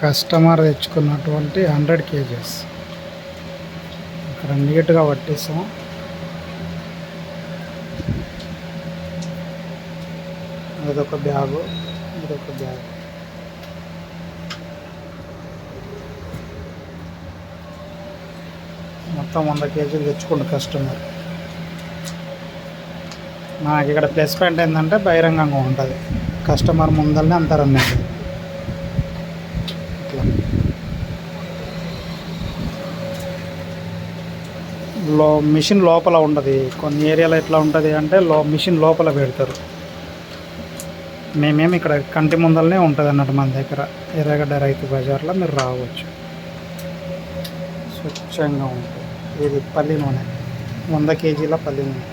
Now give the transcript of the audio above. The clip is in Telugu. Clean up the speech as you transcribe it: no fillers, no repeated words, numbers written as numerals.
కస్టమర్ తెచ్చుకున్నటువంటి 100 కేజెస్ ఇక్కడ నీట్గా పట్టేసాం. ఇదొక బ్యాగు, ఇదొక బ్యాగ్. మొత్తం 100 కేజీలు తెచ్చుకుంటు కస్టమర్. నాకు ఇక్కడ ప్లస్ పాయింట్ ఏంటంటే బహిరంగంగా ఉంటుంది, కస్టమర్ ముందరనే అంతా రన్ అవుతుంది. ఇట్లా మిషన్ లోపల ఉండదు. కొన్ని ఏరియాలో ఎట్లా ఉంటుంది అంటే మిషన్ లోపల పెడతారు. మేమేమి ఇక్కడ కంటి ముందరనే ఉంటుంది అన్నట్టు మన దగ్గర. ఎర్రగడ్డ రైతు బజార్లో మీరు రావచ్చు, స్వచ్ఛంగా ఉంటుంది. ఇది పల్లి నూనె, 100 కేజీల పల్లి నూనె.